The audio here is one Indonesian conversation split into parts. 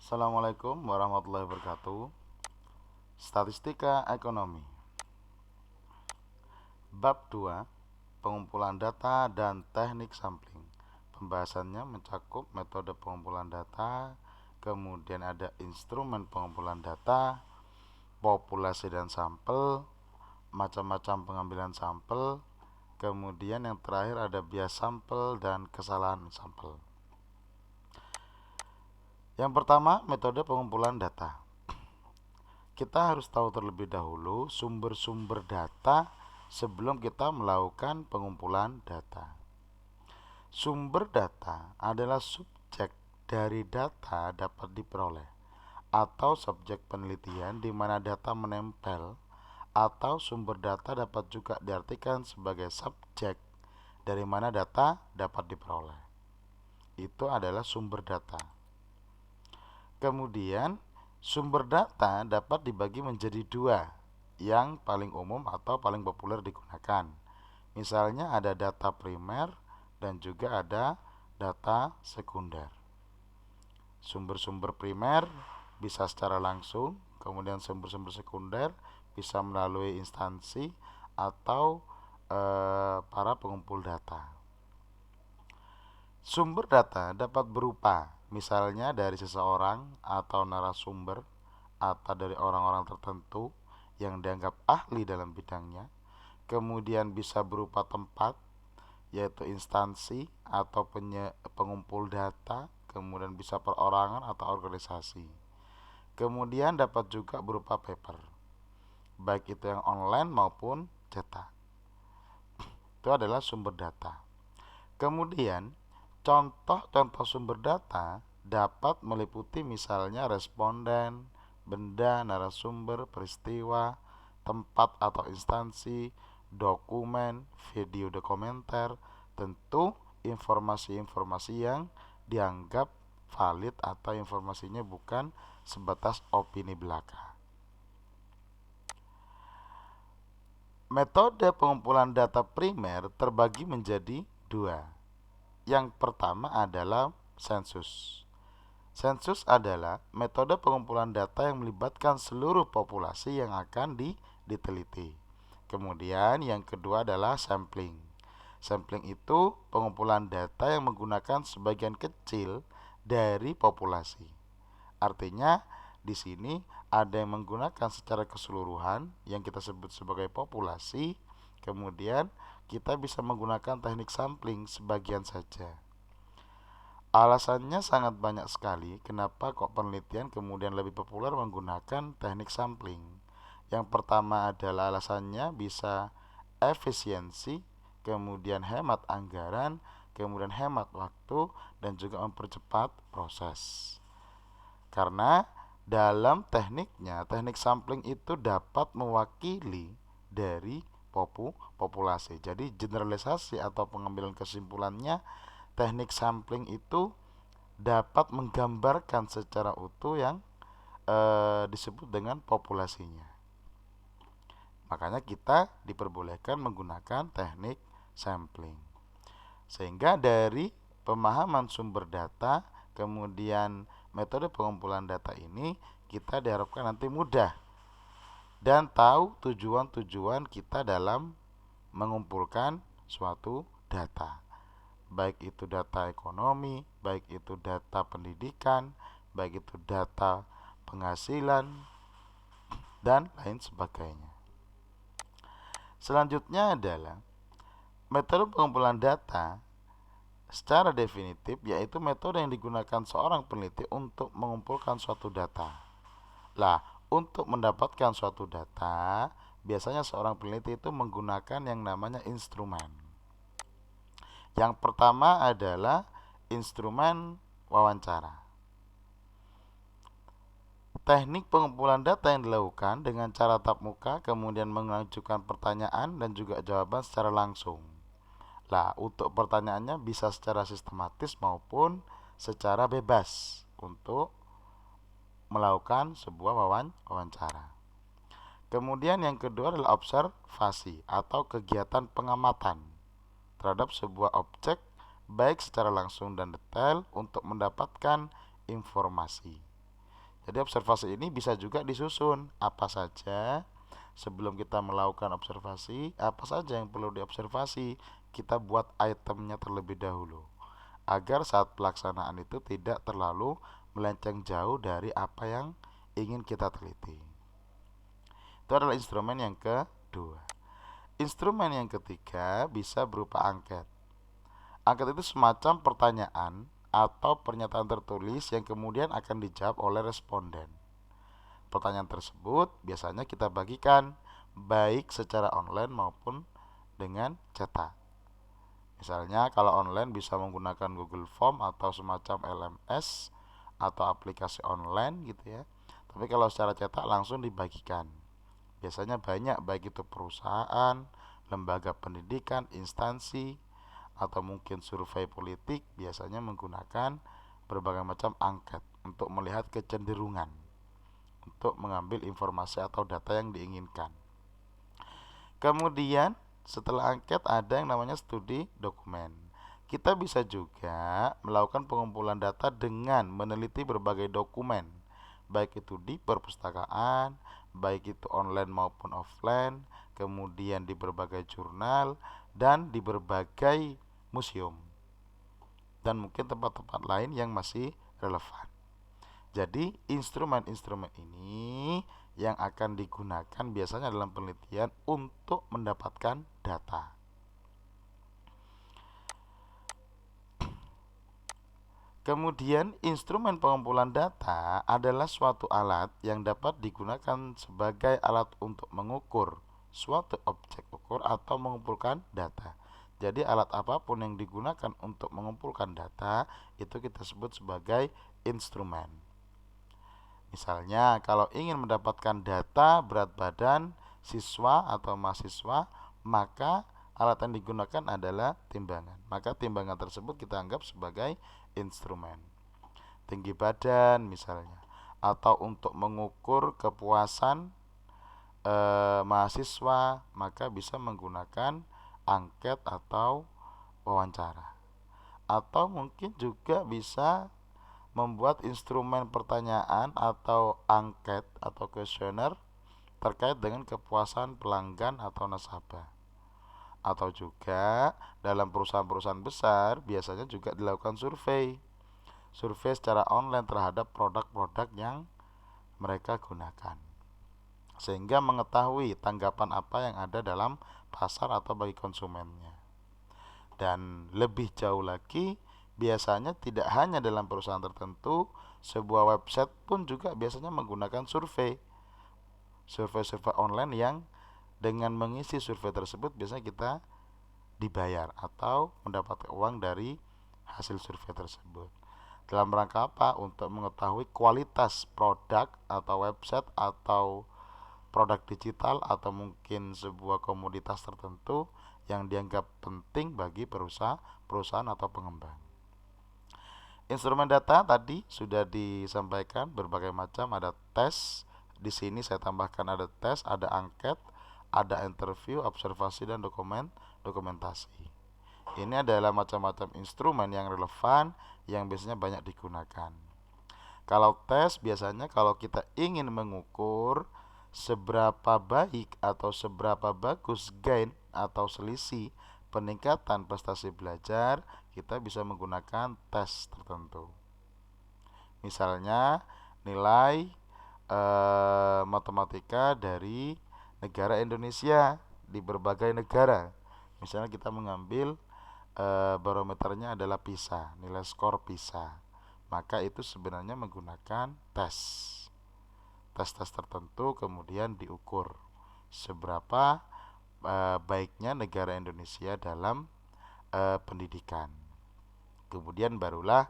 Assalamualaikum warahmatullahi wabarakatuh. Statistika ekonomi. Bab 2, pengumpulan data dan teknik sampling. Pembahasannya mencakup metode pengumpulan data, kemudian ada instrumen pengumpulan data, populasi dan sampel, macam-macam pengambilan sampel, kemudian yang terakhir ada bias sampel dan kesalahan sampel. Yang pertama, metode pengumpulan data. Kita harus tahu terlebih dahulu sumber-sumber data sebelum kita melakukan pengumpulan data. Sumber data adalah subjek dari data dapat diperoleh atau subjek penelitian di mana data menempel, atau sumber data dapat juga diartikan sebagai subjek dari mana data dapat diperoleh. Itu adalah sumber data. Kemudian sumber data dapat dibagi menjadi dua, yang paling umum atau paling populer digunakan. Misalnya ada data primer dan juga ada data sekunder. Sumber-sumber primer bisa secara langsung, kemudian sumber-sumber sekunder bisa melalui instansi atau para pengumpul data. Sumber data dapat berupa misalnya dari seseorang atau narasumber atau dari orang-orang tertentu yang dianggap ahli dalam bidangnya. Kemudian bisa berupa tempat, yaitu instansi atau pengumpul data, kemudian bisa perorangan atau organisasi. Kemudian dapat juga berupa paper, baik itu yang online maupun cetak. Itu adalah sumber data. Kemudian contoh-contoh sumber data dapat meliputi misalnya responden, benda, narasumber, peristiwa, tempat atau instansi, dokumen, video dokumenter, tentu informasi-informasi yang dianggap valid atau informasinya bukan sebatas opini belaka. Metode pengumpulan data primer terbagi menjadi dua. Yang pertama adalah sensus. Sensus adalah metode pengumpulan data yang melibatkan seluruh populasi yang akan diteliti. Kemudian yang kedua adalah sampling. Sampling itu pengumpulan data yang menggunakan sebagian kecil dari populasi. Artinya di sini ada yang menggunakan secara keseluruhan yang kita sebut sebagai populasi, kemudian kita bisa menggunakan teknik sampling sebagian saja. Alasannya sangat banyak sekali kenapa kok penelitian kemudian lebih populer menggunakan teknik sampling. Yang pertama adalah alasannya bisa efisiensi, kemudian hemat anggaran, kemudian hemat waktu, dan juga mempercepat proses. Karena dalam tekniknya, teknik sampling itu dapat mewakili dari populasi. Jadi generalisasi atau pengambilan kesimpulannya, teknik sampling itu dapat menggambarkan secara utuh yang disebut dengan populasinya. Makanya kita diperbolehkan menggunakan teknik sampling. Sehingga dari pemahaman sumber data, kemudian metode pengumpulan data ini, kita diharapkan nanti mudah dan tahu tujuan-tujuan kita dalam mengumpulkan suatu data. Baik itu data ekonomi, baik itu data pendidikan, baik itu data penghasilan, dan lain sebagainya. Selanjutnya adalah metode pengumpulan data secara definitif, yaitu metode yang digunakan seorang peneliti untuk mengumpulkan suatu data. Lah, untuk mendapatkan suatu data, biasanya seorang peneliti itu menggunakan yang namanya instrumen. Yang pertama adalah instrumen wawancara. Teknik pengumpulan data yang dilakukan dengan cara tatap muka, kemudian mengajukan pertanyaan dan juga jawaban secara langsung. Lah, untuk pertanyaannya bisa secara sistematis maupun secara bebas untuk melakukan sebuah wawancara. Kemudian yang kedua adalah observasi atau kegiatan pengamatan terhadap sebuah objek baik secara langsung dan detail untuk mendapatkan informasi. Jadi observasi ini bisa juga disusun apa saja sebelum kita melakukan observasi, apa saja yang perlu diobservasi, kita buat itemnya terlebih dahulu agar saat pelaksanaan itu tidak terlalu melenceng jauh dari apa yang ingin kita teliti. Itu adalah instrumen yang kedua. Instrumen yang ketiga bisa berupa angket. Angket itu semacam pertanyaan atau pernyataan tertulis yang kemudian akan dijawab oleh responden. Pertanyaan tersebut biasanya kita bagikan baik secara online maupun dengan cetak. Misalnya kalau online bisa menggunakan Google Form atau semacam LMS atau aplikasi online gitu ya. Tapi kalau secara cetak langsung dibagikan. Biasanya banyak, baik itu perusahaan, lembaga pendidikan, instansi, atau mungkin survei politik biasanya menggunakan berbagai macam angket untuk melihat kecenderungan untuk mengambil informasi atau data yang diinginkan. Kemudian setelah angket ada yang namanya studi dokumen. Kita bisa juga melakukan pengumpulan data dengan meneliti berbagai dokumen, baik itu di perpustakaan, baik itu online maupun offline, kemudian di berbagai jurnal dan di berbagai museum dan mungkin tempat-tempat lain yang masih relevan. Jadi instrumen-instrumen ini yang akan digunakan biasanya dalam penelitian untuk mendapatkan data. Kemudian instrumen pengumpulan data adalah suatu alat yang dapat digunakan sebagai alat untuk mengukur suatu objek ukur atau mengumpulkan data. Jadi alat apapun yang digunakan untuk mengumpulkan data itu kita sebut sebagai instrumen. Misalnya kalau ingin mendapatkan data berat badan siswa atau mahasiswa, maka alat yang digunakan adalah timbangan. Maka timbangan tersebut kita anggap sebagai instrumen. Tinggi badan misalnya, atau untuk mengukur kepuasan mahasiswa, maka bisa menggunakan angket atau wawancara. Atau mungkin juga bisa membuat instrumen pertanyaan atau angket atau kuesioner terkait dengan kepuasan pelanggan atau nasabah. Atau juga dalam perusahaan-perusahaan besar biasanya juga dilakukan survei secara online terhadap produk-produk yang mereka gunakan, sehingga mengetahui tanggapan apa yang ada dalam pasar atau bagi konsumennya. Dan lebih jauh lagi, biasanya tidak hanya dalam perusahaan tertentu, sebuah website pun juga biasanya menggunakan survei online yang dengan mengisi survei tersebut biasanya kita dibayar atau mendapat uang dari hasil survei tersebut. Dalam rangka apa? Untuk mengetahui kualitas produk atau website atau produk digital atau mungkin sebuah komoditas tertentu yang dianggap penting bagi perusahaan atau pengembang. Instrumen data tadi sudah disampaikan berbagai macam, ada tes. Di sini saya tambahkan ada tes, ada angket, ada interview, observasi dan dokumentasi. Ini adalah macam-macam instrumen yang relevan yang biasanya banyak digunakan. Kalau tes biasanya kalau kita ingin mengukur seberapa baik atau seberapa bagus gain atau selisih peningkatan prestasi belajar, kita bisa menggunakan tes tertentu. Misalnya nilai matematika dari negara Indonesia di berbagai negara. Misalnya kita mengambil barometernya adalah PISA, nilai skor PISA. Maka itu sebenarnya menggunakan tes tertentu, kemudian diukur seberapa baiknya negara Indonesia dalam pendidikan. Kemudian barulah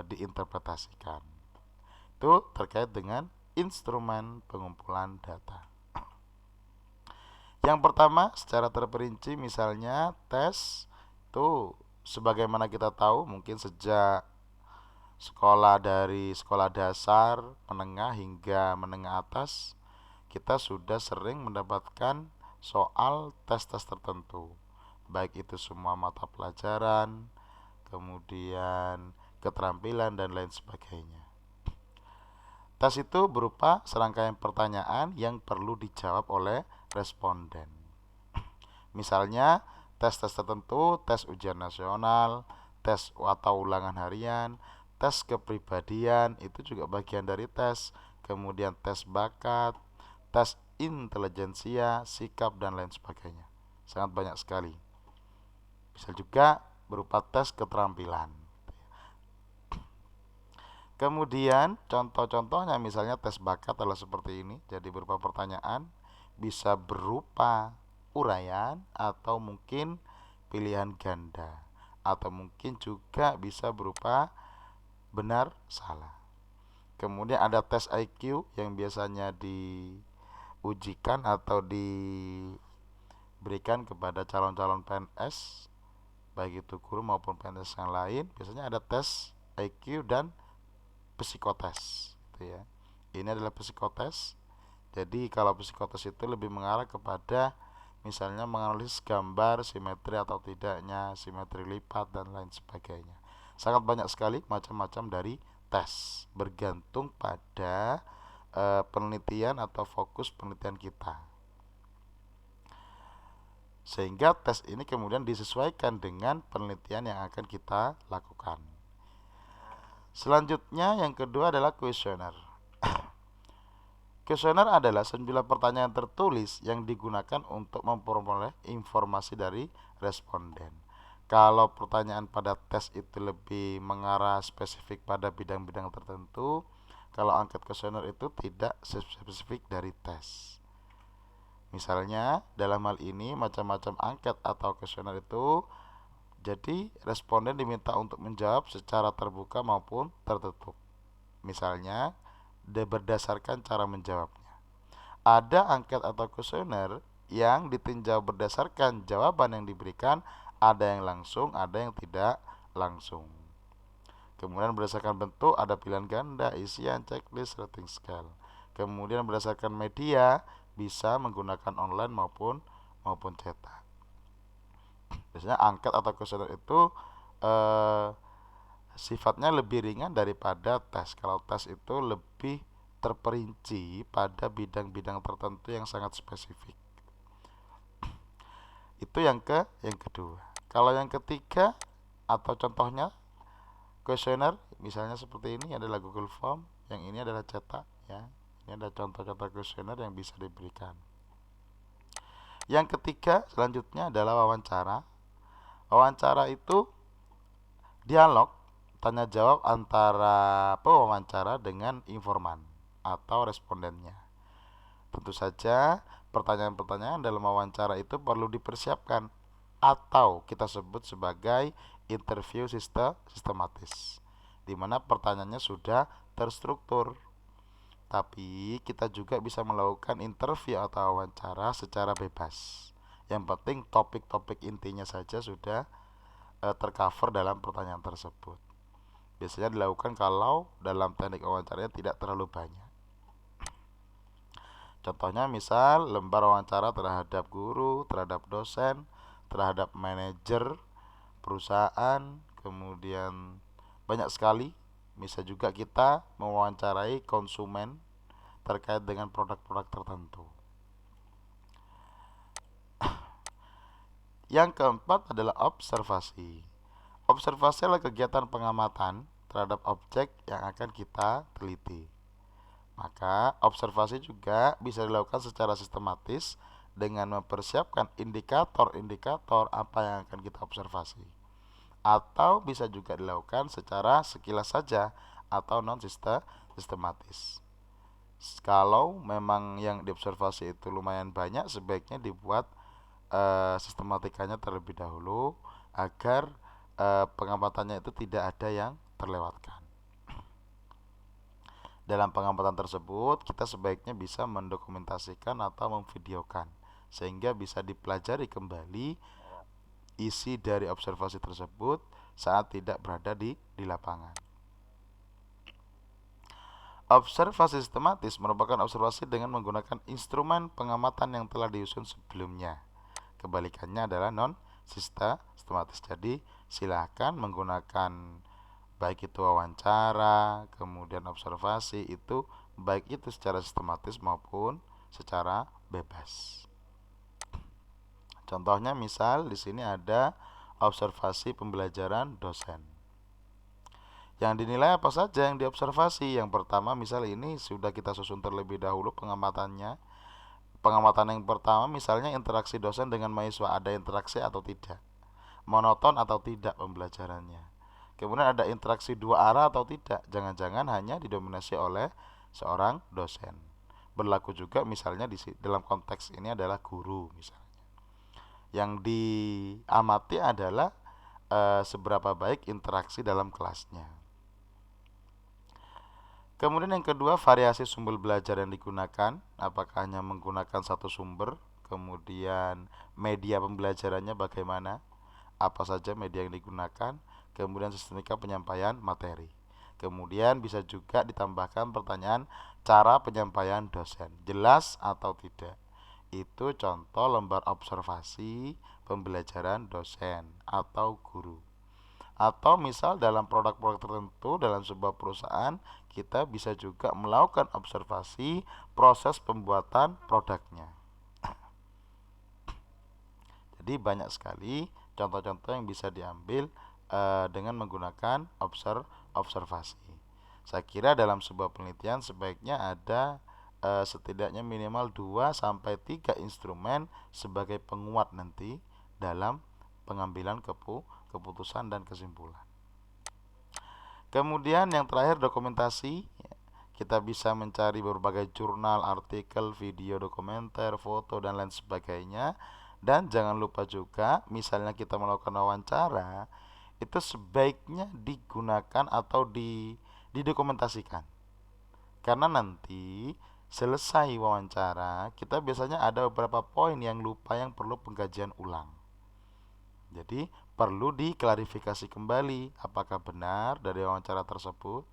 diinterpretasikan. Itu terkait dengan instrumen pengumpulan data. Yang pertama secara terperinci misalnya tes itu sebagaimana kita tahu mungkin sejak dari sekolah dasar, menengah hingga menengah atas kita sudah sering mendapatkan soal tes-tes tertentu, baik itu semua mata pelajaran, kemudian keterampilan dan lain sebagainya. Tes itu berupa serangkaian pertanyaan yang perlu dijawab oleh responden. Misalnya, tes-tes tertentu, tes ujian nasional, tes atau ulangan harian, tes kepribadian, itu juga bagian dari tes. Kemudian tes bakat, tes intelijensia, sikap, dan lain sebagainya. Sangat banyak sekali. Bisa juga berupa tes keterampilan. Kemudian contoh-contohnya misalnya tes bakat adalah seperti ini. Jadi berupa pertanyaan, bisa berupa uraian atau mungkin pilihan ganda, atau mungkin juga bisa berupa benar salah. Kemudian ada tes IQ yang biasanya diujikan atau diberikan kepada calon-calon PNS, baik itu guru maupun PNS yang lain. Biasanya ada tes IQ dan psikotes gitu ya. Ini adalah psikotes. Jadi kalau psikotes itu lebih mengarah kepada misalnya menganalisis gambar simetri atau tidaknya, simetri lipat dan lain sebagainya. Sangat banyak sekali macam-macam dari tes, bergantung pada penelitian atau fokus penelitian kita. Sehingga tes ini kemudian disesuaikan dengan penelitian yang akan kita lakukan. Selanjutnya yang kedua adalah kuesioner. Kuesioner adalah 9 pertanyaan tertulis yang digunakan untuk memperoleh informasi dari responden. Kalau pertanyaan pada tes itu lebih mengarah spesifik pada bidang-bidang tertentu, kalau angket kuesioner itu tidak spesifik dari tes. Misalnya dalam hal ini macam-macam angket atau kuesioner itu, jadi responden diminta untuk menjawab secara terbuka maupun tertutup. Misalnya berdasarkan cara menjawabnya. Ada angket atau kuesioner yang ditinjau berdasarkan jawaban yang diberikan, ada yang langsung, ada yang tidak langsung. Kemudian berdasarkan bentuk ada pilihan ganda, isian, checklist, rating scale. Kemudian berdasarkan media bisa menggunakan online maupun cetak. Biasanya angket atau kuesioner itu sifatnya lebih ringan daripada tes. Kalau tes itu lebih terperinci pada bidang-bidang tertentu yang sangat spesifik. Itu yang kedua. Kalau yang ketiga atau contohnya kuesioner misalnya seperti ini adalah Google Form, yang ini adalah cetak ya. Ini ada contoh-contoh kuesioner yang bisa diberikan. Yang ketiga selanjutnya adalah wawancara. Wawancara itu dialog tanya jawab antara pewawancara dengan informan atau respondennya. Tentu saja pertanyaan-pertanyaan dalam wawancara itu perlu dipersiapkan atau kita sebut sebagai interview sistematis, di mana pertanyaannya sudah terstruktur. Tapi kita juga bisa melakukan interview atau wawancara secara bebas. Yang penting topik-topik intinya saja sudah tercover dalam pertanyaan tersebut. Biasanya dilakukan kalau dalam teknik wawancaranya tidak terlalu banyak. Contohnya misal lembar wawancara terhadap guru, terhadap dosen, terhadap manajer perusahaan, kemudian banyak sekali. Bisa juga kita mewawancarai konsumen terkait dengan produk-produk tertentu. Yang keempat adalah observasi. Observasi adalah kegiatan pengamatan terhadap objek yang akan kita teliti. Maka observasi juga bisa dilakukan secara sistematis dengan mempersiapkan indikator-indikator apa yang akan kita observasi. Atau bisa juga dilakukan secara sekilas saja atau non sistematis. Kalau memang yang diobservasi itu lumayan banyak, sebaiknya dibuat sistematikanya terlebih dahulu agar pengamatannya itu tidak ada yang terlewatkan. Dalam pengamatan tersebut kita sebaiknya bisa mendokumentasikan atau memvideokan sehingga bisa dipelajari kembali isi dari observasi tersebut saat tidak berada di lapangan. Observasi sistematis merupakan observasi dengan menggunakan instrumen pengamatan yang telah disusun sebelumnya. Kebalikannya adalah non sistematis. Jadi silakan menggunakan baik itu wawancara, kemudian observasi, itu baik itu secara sistematis maupun secara bebas. Contohnya misal di sini ada observasi pembelajaran dosen. Yang dinilai apa saja yang diobservasi? Yang pertama misal ini sudah kita susun terlebih dahulu pengamatannya. Pengamatan yang pertama misalnya interaksi dosen dengan mahasiswa, ada interaksi atau tidak, monoton atau tidak pembelajarannya. Kemudian ada interaksi dua arah atau tidak, jangan-jangan hanya didominasi oleh seorang dosen. Berlaku juga misalnya dalam konteks ini adalah guru misalnya. Yang diamati adalah seberapa baik interaksi dalam kelasnya. Kemudian yang kedua, variasi sumber belajar yang digunakan, apakah hanya menggunakan satu sumber, kemudian media pembelajarannya bagaimana, apa saja media yang digunakan, kemudian sistematika penyampaian materi. Kemudian bisa juga ditambahkan pertanyaan cara penyampaian dosen, jelas atau tidak. Itu contoh lembar observasi pembelajaran dosen atau guru. Atau misal dalam produk-produk tertentu dalam sebuah perusahaan, kita bisa juga melakukan observasi proses pembuatan produknya. Jadi banyak sekali contoh-contoh yang bisa diambil dengan menggunakan observasi. Saya kira dalam sebuah penelitian sebaiknya ada setidaknya minimal 2 sampai 3 instrumen sebagai penguat nanti dalam pengambilan keputusan dan kesimpulan. Kemudian yang terakhir dokumentasi. Kita bisa mencari berbagai jurnal, artikel, video dokumenter, foto dan lain sebagainya. Dan jangan lupa juga misalnya kita melakukan wawancara, itu sebaiknya digunakan atau didokumentasikan. Karena nanti selesai wawancara, kita biasanya ada beberapa poin yang lupa yang perlu pengkajian ulang. Jadi perlu diklarifikasi kembali apakah benar dari wawancara tersebut.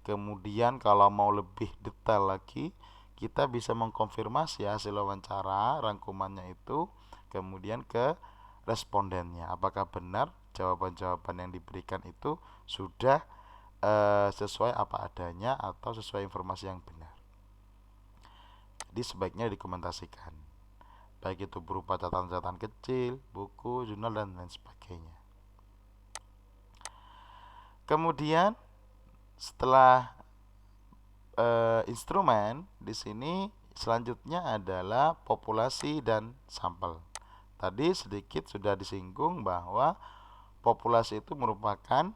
Kemudian kalau mau lebih detail lagi, kita bisa mengkonfirmasi hasil wawancara, rangkumannya itu, kemudian ke respondennya. Apakah benar jawaban-jawaban yang diberikan itu sudah sesuai apa adanya atau sesuai informasi yang benar. Jadi sebaiknya dokumentasikan, baik itu berupa catatan-catatan kecil, buku, jurnal dan lain sebagainya. Kemudian setelah instrumen, di sini selanjutnya adalah populasi dan sampel. Tadi sedikit sudah disinggung bahwa populasi itu merupakan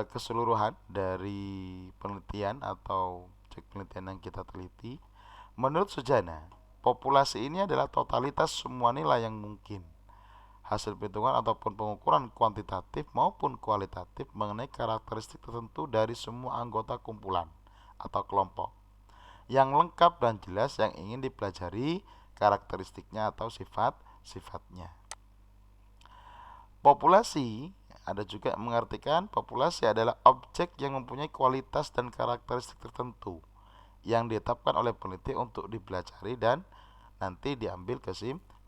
keseluruhan dari penelitian atau penelitian yang kita teliti. Menurut Sujana, populasi ini adalah totalitas semua nilai yang mungkin, hasil perhitungan ataupun pengukuran kuantitatif maupun kualitatif mengenai karakteristik tertentu dari semua anggota kumpulan atau kelompok, yang lengkap dan jelas yang ingin dipelajari karakteristiknya atau sifat-sifatnya. Populasi ada juga mengartikan populasi adalah objek yang mempunyai kualitas dan karakteristik tertentu yang ditetapkan oleh peneliti untuk dipelajari dan nanti diambil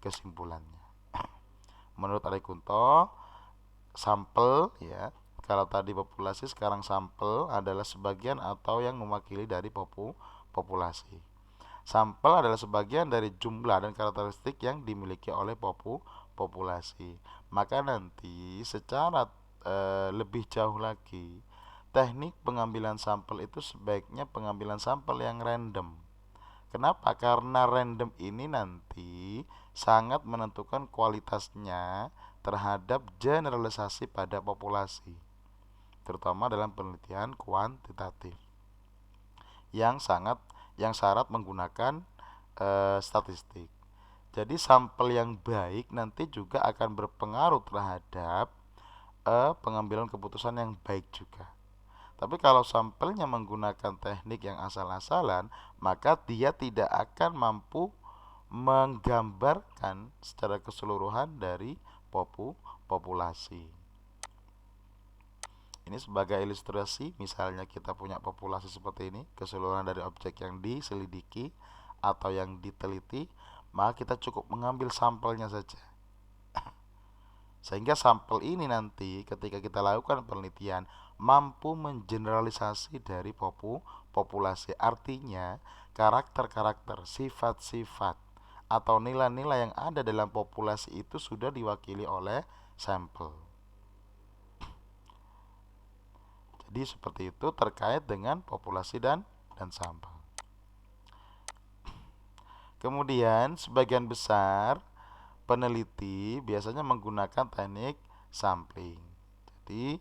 kesimpulannya. Menurut Ari Kunto, sampel ya, kalau tadi populasi, sekarang sampel adalah sebagian atau yang mewakili dari populasi. Sampel adalah sebagian dari jumlah dan karakteristik yang dimiliki oleh populasi. Maka nanti secara lebih jauh lagi, teknik pengambilan sampel itu sebaiknya pengambilan sampel yang random. Kenapa? Karena random ini nanti sangat menentukan kualitasnya terhadap generalisasi pada populasi, terutama dalam penelitian kuantitatif yang syarat menggunakan statistik. Jadi sampel yang baik nanti juga akan berpengaruh terhadap pengambilan keputusan yang baik juga. Tapi kalau sampelnya menggunakan teknik yang asal-asalan, maka dia tidak akan mampu menggambarkan secara keseluruhan dari populasi. Ini sebagai ilustrasi, misalnya kita punya populasi seperti ini, keseluruhan dari objek yang diselidiki atau yang diteliti, maka kita cukup mengambil sampelnya saja. Sehingga sampel ini nanti ketika kita lakukan penelitian mampu mengeneralisasi dari populasi. Artinya, karakter-karakter, sifat-sifat atau nilai-nilai yang ada dalam populasi itu sudah diwakili oleh sampel. Jadi seperti itu terkait dengan populasi dan sampel. Kemudian sebagian besar peneliti biasanya menggunakan teknik sampling. Jadi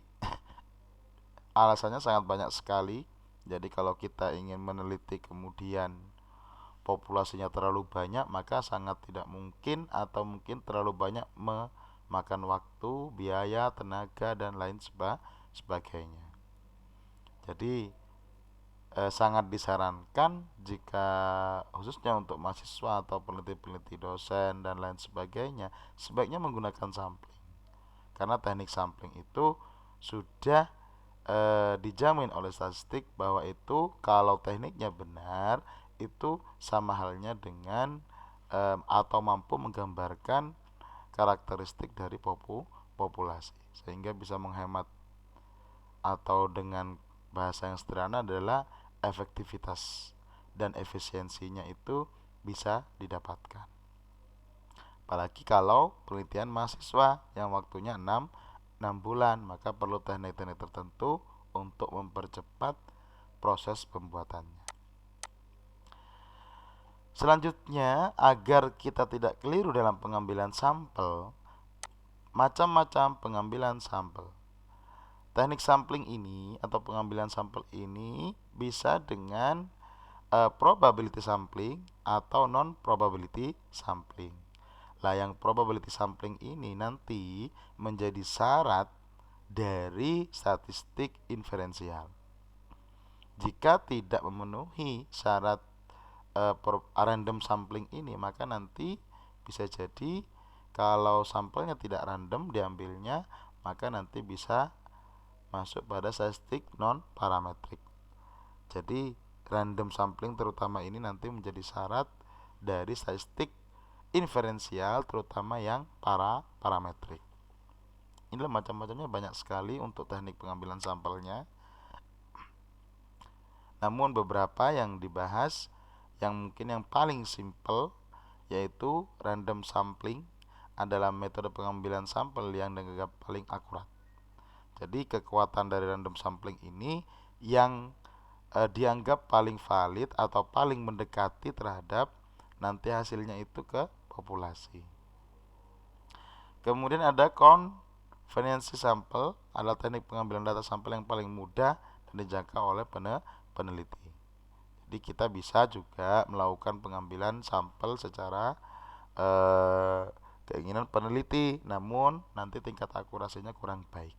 alasannya sangat banyak sekali. Jadi kalau kita ingin meneliti kemudian populasinya terlalu banyak, maka sangat tidak mungkin atau mungkin terlalu banyak memakan waktu, biaya, tenaga dan lain sebagainya. Jadi sangat disarankan jika khususnya untuk mahasiswa atau peneliti-peneliti dosen dan lain sebagainya, sebaiknya menggunakan sampling. Karena teknik sampling itu sudah dijamin oleh statistik bahwa itu kalau tekniknya benar itu sama halnya dengan atau mampu menggambarkan karakteristik dari populasi, sehingga bisa menghemat, atau dengan bahasa yang sederhana adalah efektivitas dan efisiensinya itu bisa didapatkan. Apalagi kalau penelitian mahasiswa yang waktunya 6 bulan, maka perlu teknik-teknik tertentu untuk mempercepat proses pembuatannya. Selanjutnya, agar kita tidak keliru dalam pengambilan sampel, macam-macam pengambilan sampel. Teknik sampling ini atau pengambilan sampel ini bisa dengan probability sampling atau non probability sampling. Lah yang probability sampling ini nanti menjadi syarat dari statistik inferensial. Jika tidak memenuhi syarat random sampling ini, maka nanti bisa jadi kalau sampelnya tidak random diambilnya, maka nanti bisa masuk pada statistik non parametrik. Jadi random sampling terutama ini nanti menjadi syarat dari statistik inferensial, terutama yang parametrik. Inilah macam-macamnya, banyak sekali untuk teknik pengambilan sampelnya. Namun beberapa yang dibahas yang mungkin yang paling simple yaitu random sampling adalah metode pengambilan sampel yang dianggap paling akurat. Jadi kekuatan dari random sampling ini yang dianggap paling valid atau paling mendekati terhadap nanti hasilnya itu ke populasi. Kemudian ada convenience sample, adalah teknik pengambilan data sampel yang paling mudah dan dijangkau oleh peneliti. Jadi kita bisa juga melakukan pengambilan sampel secara keinginan peneliti, namun nanti tingkat akurasinya kurang baik.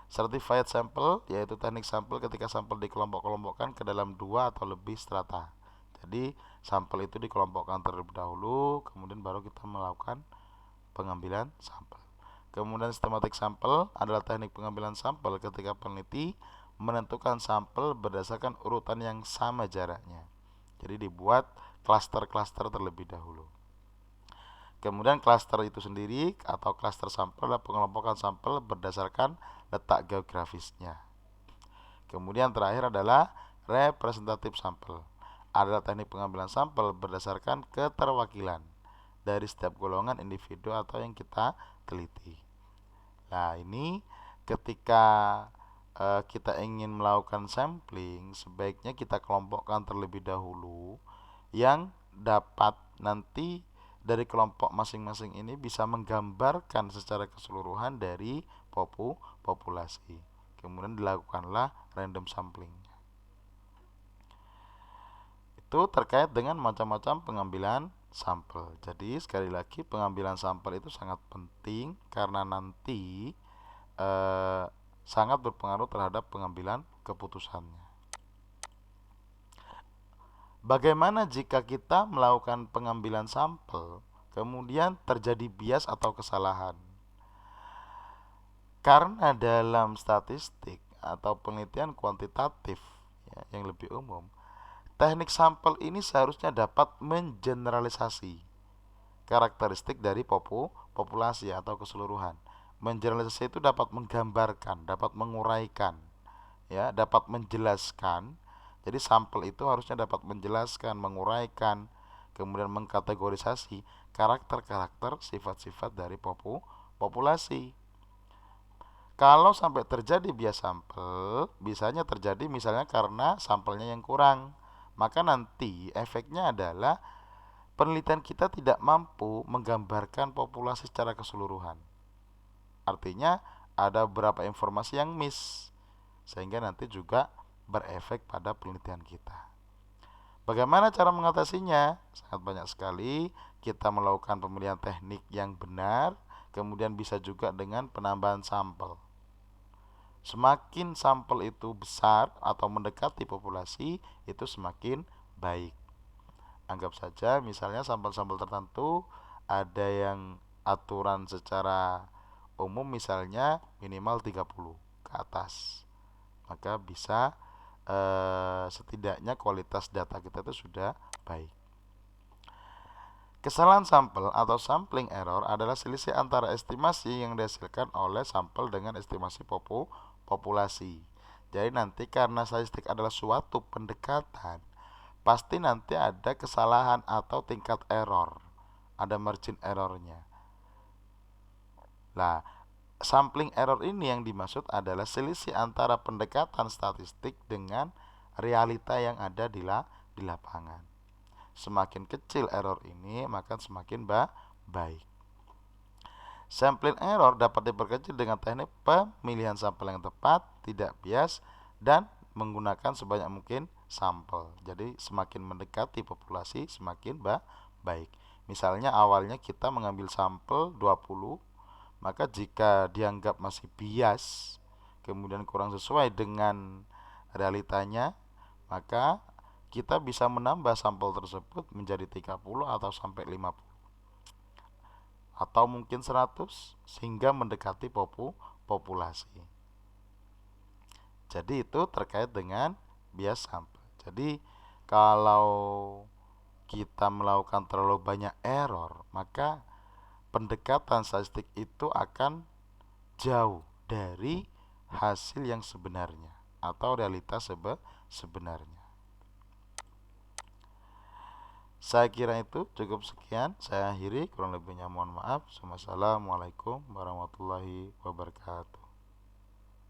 Certified sample yaitu teknik sampel ketika sampel dikelompok-kelompokkan ke dalam 2 atau lebih strata. Jadi sampel itu dikelompokkan terlebih dahulu, kemudian baru kita melakukan pengambilan sampel. Kemudian systematic sample adalah teknik pengambilan sampel ketika peneliti menentukan sampel berdasarkan urutan yang sama jaraknya. Jadi dibuat klaster-klaster terlebih dahulu. Kemudian klaster itu sendiri atau klaster sampel adalah pengelompokan sampel berdasarkan letak geografisnya. Kemudian terakhir adalah representative sampel, adalah teknik pengambilan sampel berdasarkan keterwakilan dari setiap golongan individu atau yang kita teliti. Nah ini ketika kita ingin melakukan sampling, sebaiknya kita kelompokkan terlebih dahulu yang dapat nanti dari kelompok masing-masing ini bisa menggambarkan secara keseluruhan dari populasi. Kemudian dilakukanlah random sampling. Itu terkait dengan macam-macam pengambilan sampel. Jadi sekali lagi pengambilan sampel itu sangat penting karena nanti sangat berpengaruh terhadap pengambilan keputusannya. Bagaimana jika kita melakukan pengambilan sampel kemudian terjadi bias atau kesalahan? Karena dalam statistik atau penelitian kuantitatif yang lebih umum, teknik sampel ini seharusnya dapat mengeneralisasi karakteristik dari populasi atau keseluruhan. Mengeneralisasi itu dapat menggambarkan, dapat menguraikan, ya, dapat menjelaskan. Jadi sampel itu harusnya dapat menjelaskan, menguraikan, kemudian mengkategorisasi karakter-karakter, sifat-sifat dari populasi. Kalau sampai terjadi bias sampel, bisanya terjadi misalnya karena sampelnya yang kurang. Maka nanti efeknya adalah penelitian kita tidak mampu menggambarkan populasi secara keseluruhan. Artinya ada beberapa informasi yang miss, sehingga nanti juga berefek pada penelitian kita. Bagaimana cara mengatasinya? Sangat banyak sekali. Kita melakukan pemilihan teknik yang benar, kemudian bisa juga dengan penambahan sampel. Semakin sampel itu besar atau mendekati populasi, itu semakin baik. Anggap saja misalnya sampel-sampel tertentu ada yang aturan secara umum misalnya minimal 30 ke atas. Maka bisa setidaknya kualitas data kita itu sudah baik. Kesalahan sampel atau sampling error adalah selisih antara estimasi yang dihasilkan oleh sampel dengan estimasi populasi. Jadi nanti karena statistik adalah suatu pendekatan, pasti nanti ada kesalahan atau tingkat error, ada margin errornya. Nah, sampling error ini yang dimaksud adalah selisih antara pendekatan statistik dengan realita yang ada di lapangan. Semakin kecil error ini, maka semakin baik. Sampling error dapat diperkecil dengan teknik pemilihan sampel yang tepat, tidak bias, dan menggunakan sebanyak mungkin sampel. Jadi semakin mendekati populasi semakin baik. Misalnya awalnya kita mengambil sampel 20, maka jika dianggap masih bias, kemudian kurang sesuai dengan realitanya, maka kita bisa menambah sampel tersebut menjadi 30 atau sampai 50 atau mungkin 100 sehingga mendekati populasi. Jadi itu terkait dengan bias sampel. Jadi kalau kita melakukan terlalu banyak error, maka pendekatan statistik itu akan jauh dari hasil yang sebenarnya atau realitas sebenarnya. Saya kira itu cukup sekian. Saya akhiri, kurang lebihnya mohon maaf. Wassalamualaikum warahmatullahi wabarakatuh.